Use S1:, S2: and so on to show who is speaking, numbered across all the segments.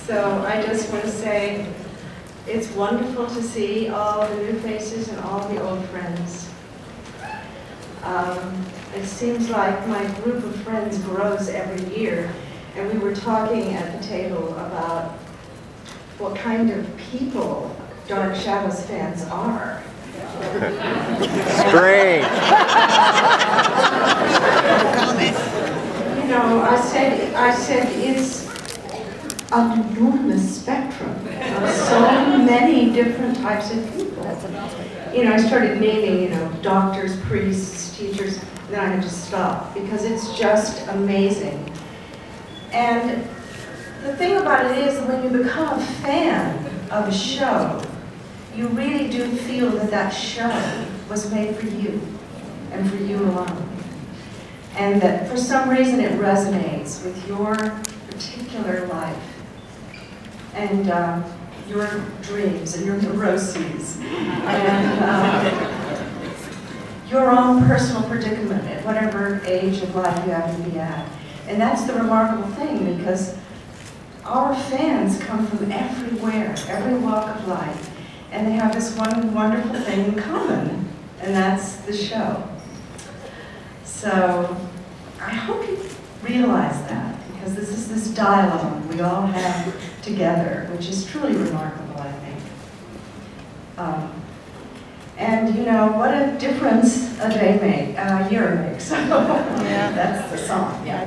S1: So I just want to say it's wonderful to see all the new faces and all the old friends. It seems like my group of friends grows every year, and we were talking at the table about what kind of people Dark Shadows fans are.
S2: Strange.
S1: You know, I said it's an enormous spectrum of so many different types of people. You know, I started naming, doctors, priests, teachers, then I had to stop because it's just amazing. And the thing about it is when you become a fan of a show, you really do feel that that show was made for you and for you alone. And that for some reason it resonates with your particular life and your dreams and your neuroses and your own personal predicament at whatever age of life you have to be at. And that's the remarkable thing, because our fans come from everywhere, every walk of life, and they have this one wonderful thing in common, and that's the show. So I hope you realize that, because this is this dialogue we all have together, which is truly remarkable, I think. And what a difference a year makes. Yeah. That's the song, yeah.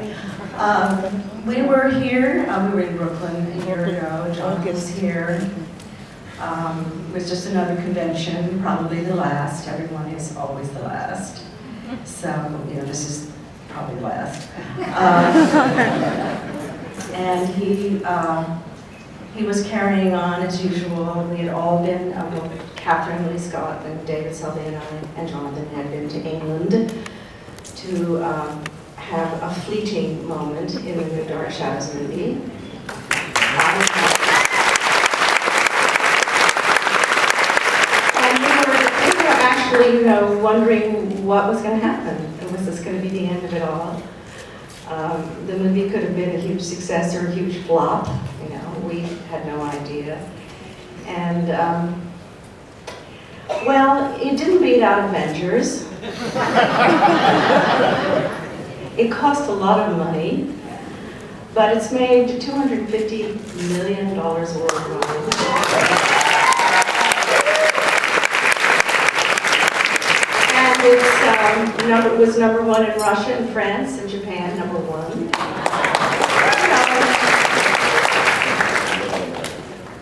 S1: We were here, we were in Brooklyn a year ago, John was here. It was just another convention, probably the last. Everyone is always the last. So, this is probably the last. And he was carrying on as usual. We had all been, Catherine Lee Scott and David Salvina and Jonathan had been to England to have a fleeting moment in the new Dark Shadows movie. And we were actually, wondering what was going to happen. Was this going to be the end of it all? The movie could have been a huge success or a huge flop. We had no idea. And, well, it didn't beat out Avengers. It cost a lot of money, but it's made $250 million worldwide. And it was number one in Russia and France and Japan, number one.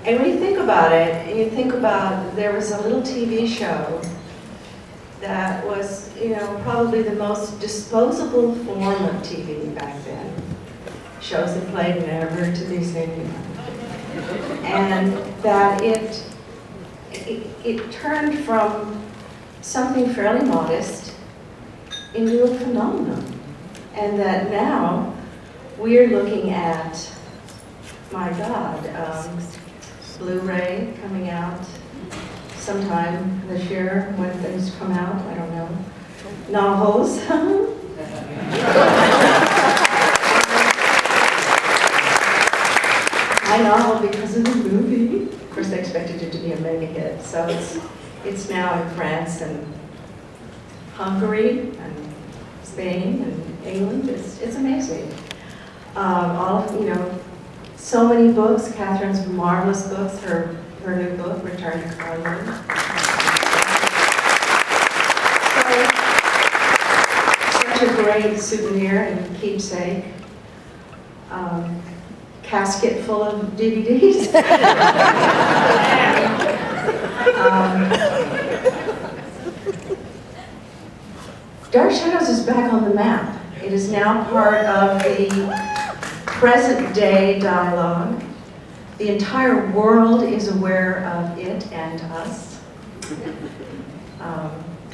S1: And when you think about it, there was a little TV show that was, probably the most disposable form of TV back then. Shows that played never to be seen. And that it turned from something fairly modest into a phenomenon. And that now we're looking at, my God, Blu-ray coming out sometime this year when things come out, I don't know. Novels. My novel because of the movie. Of course, they expected it to be a mega hit, so it's now in France and Hungary and Spain and England. It's amazing. So many books. Catherine's marvelous books. Her new book, Return to Carlo. Such a great souvenir and keepsake. Casket full of DVDs. Dark Shadows is back on the map. It is now part of the present day dialogue. The entire world is aware of it and us.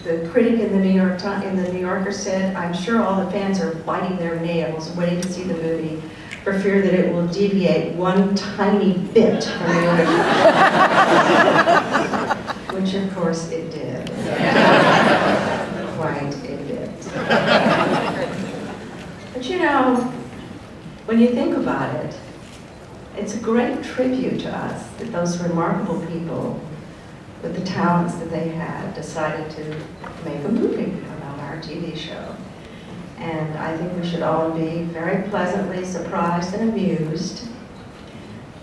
S1: The critic in the New Yorker said, "I'm sure all the fans are biting their nails, waiting to see the movie, for fear that it will deviate one tiny bit from the original." Which, of course, it did. Quite a bit. But when you think about it, it's a great tribute to us that those remarkable people with the talents that they had decided to make a movie about our TV show. And I think we should all be very pleasantly surprised and amused,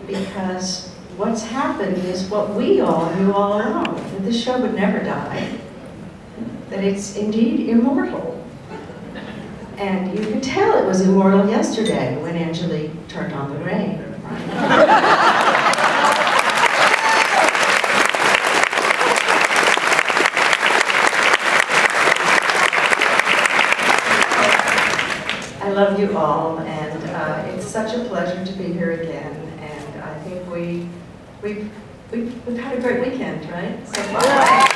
S1: because what's happened is what we all knew all along, that the show would never die, that it's indeed immortal. And you could tell it was immortal yesterday when Angelique turned on the rain. Right? I love you all, and it's such a pleasure to be here again. And I think we've had a great weekend, right? So far.